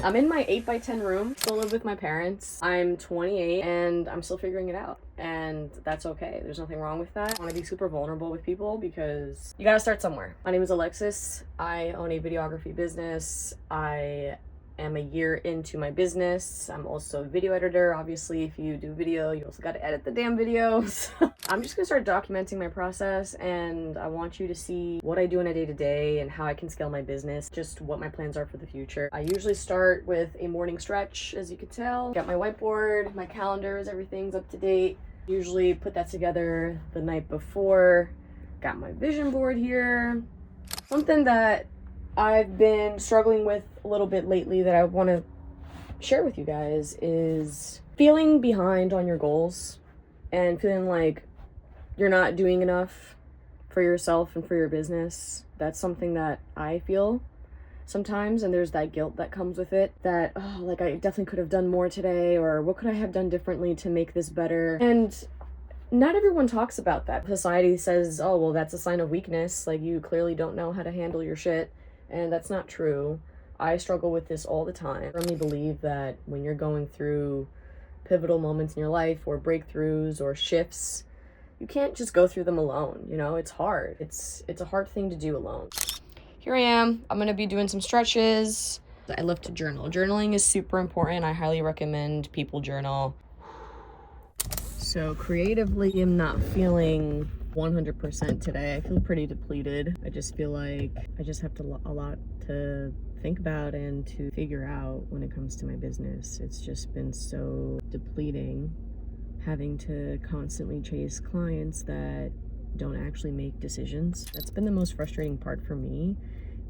I'm in my 8x10 room, still live with my parents. I'm 28 and I'm still figuring it out. And that's okay. There's nothing wrong with that. I want to be super vulnerable with people because you gotta start somewhere. My name is Alexis. I own a videography business. I am a year into my business. I'm also a video editor. Obviously, if you do video, you also got to edit the damn videos. I'm just gonna start documenting my process, and I want you to see what I do in a day-to-day and how I can scale my business, just what my plans are for the future. I usually start with a morning stretch, as you can tell. Got my whiteboard, my calendars, everything's up to date. Usually put that together the night before. Got my vision board here. Something that I've been struggling with a little bit lately that I want to share with you guys is feeling behind on your goals and feeling like you're not doing enough for yourself and for your business. That's something that I feel sometimes, and there's that guilt that comes with it that, oh, like I definitely could have done more today, or what could I have done differently to make this better? And not everyone talks about that. Society says, oh, well, that's a sign of weakness. Like, you clearly don't know how to handle your shit. And that's not true. I struggle with this all the time. I firmly believe that when you're going through pivotal moments in your life or breakthroughs or shifts, you can't just go through them alone. You know, it's hard. It's a hard thing to do alone. Here I am. I'm gonna be doing some stretches. I love to journal. Journaling is super important. I highly recommend people journal. So creatively, I'm not feeling 100% today. I feel pretty depleted. I just feel like I just have a lot to think about and to figure out when it comes to my business. It's just been so depleting, having to constantly chase clients that don't actually make decisions. That's been the most frustrating part for me,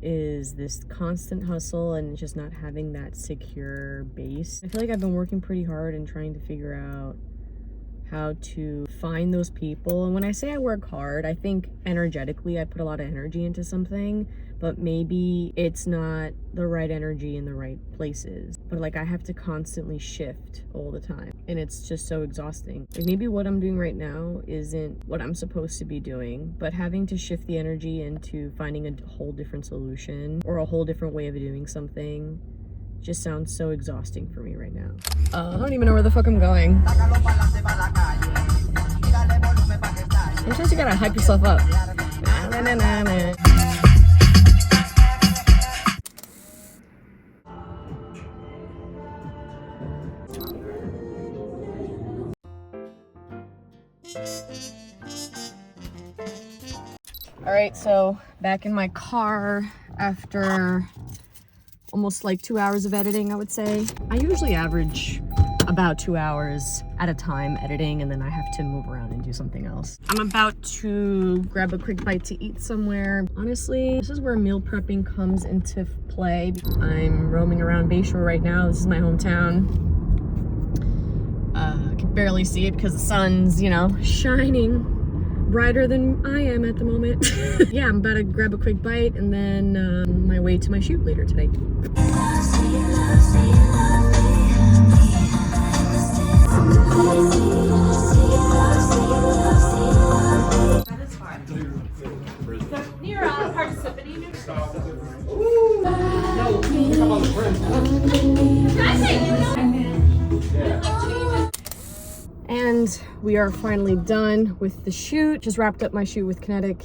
is this constant hustle and just not having that secure base. I feel like I've been working pretty hard and trying to figure out how to find those people. And when I say I work hard, I think energetically I put a lot of energy into something, but maybe it's not the right energy in the right places. But like, I have to constantly shift all the time, and it's just so exhausting. Like, maybe what I'm doing right now isn't what I'm supposed to be doing, but having to shift the energy into finding a whole different solution or a whole different way of doing something just sounds so exhausting for me right now. I don't even know where the fuck I'm going. Sometimes you gotta hype yourself up. All right, so back in my car after almost like 2 hours of editing, I would say. I usually average about 2 hours at a time editing, and then I have to move around and do something else. I'm about to grab a quick bite to eat somewhere. Honestly, this is where meal prepping comes into play. I'm roaming around Bayshore right now. This is my hometown. I can barely see it because the sun's, you know, shining brighter than I am at the moment. Yeah, I'm about to grab a quick bite and then my way to my shoot later today. And we are finally done with the shoot. Just wrapped up my shoot with Kinetic.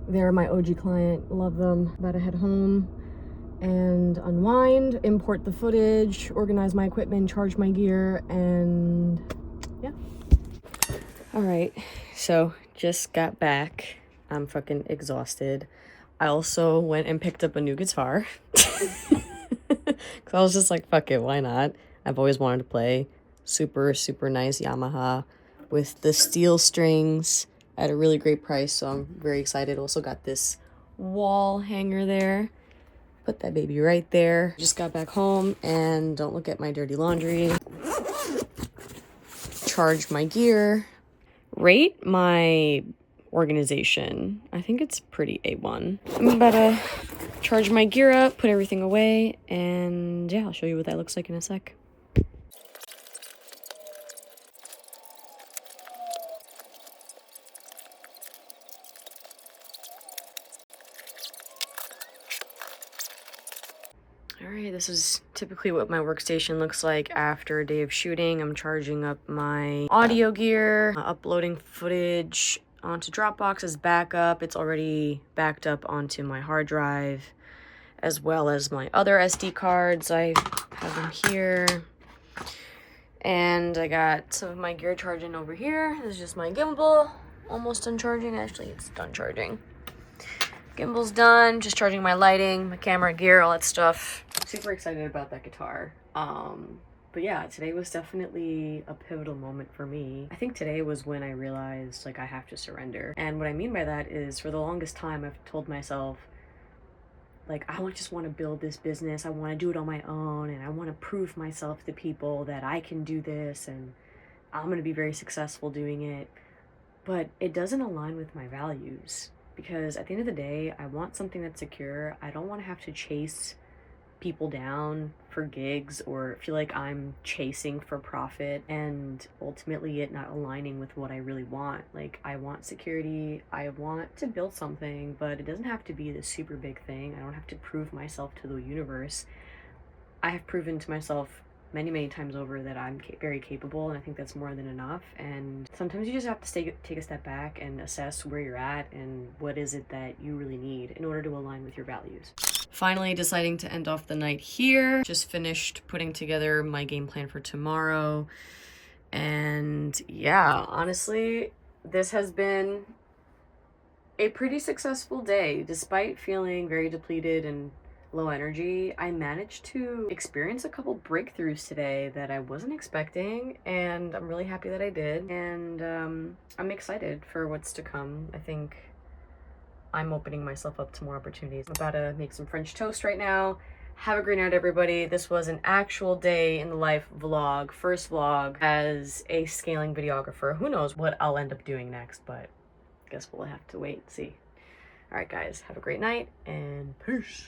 They're my OG client, love them. About to head home and unwind, import the footage, organize my equipment, charge my gear, and yeah. All right, so just got back. I'm fucking exhausted. I also went and picked up a new guitar. Cause I was just like, fuck it, why not? I've always wanted to play. Super nice Yamaha with the steel strings at a really great price, so I'm very excited. Also got this wall hanger there. Put that baby right there. Just got back home, and don't look at my dirty laundry. Charge my gear. Rate my organization. I think it's pretty A1. I'm about to charge my gear up, put everything away, and yeah, I'll show you what that looks like in a sec. All right, This is typically what my workstation looks like after a day of shooting. I'm charging up my audio gear, uploading footage onto Dropbox as backup. It's already backed up onto my hard drive, as well as my other SD cards. I have them here. And I got some of my gear charging over here. This is just my gimbal, almost done charging. Actually, it's done charging. Gimbal's done, just charging my lighting, my camera gear, all that stuff. Super excited about that guitar. But yeah, today was definitely a pivotal moment for me. I think today was when I realized, like, I have to surrender. And what I mean by that is, for the longest time, I've told myself, like, just want to build this business. I want to do it on my own, and I want to prove myself to people that I can do this, and I'm going to be very successful doing it. But it doesn't align with my values, because at the end of the day, I want something that's secure. I don't want to have to chase people down for gigs or feel like I'm chasing for profit and ultimately it not aligning with what I really want. Like, I want security, I want to build something, but it doesn't have to be this super big thing. I don't have to prove myself to the universe. I have proven to myself many times over that I'm very capable, and I think that's more than enough. And sometimes you just have to take a step back and assess where you're at and what is it that you really need in order to align with your values. Finally deciding to end off the night here. Just finished putting together my game plan for tomorrow. And yeah, honestly, this has been a pretty successful day. Despite feeling very depleted and low energy, I managed to experience a couple breakthroughs today that I wasn't expecting, and I'm really happy that I did. And I'm excited for what's to come. I think I'm opening myself up to more opportunities. I'm about to make some French toast right now. Have a great night, everybody. This was an actual day in the life vlog, first vlog as a scaling videographer. Who knows what I'll end up doing next, but I guess we'll have to wait and see. All right, guys, have a great night, and peace.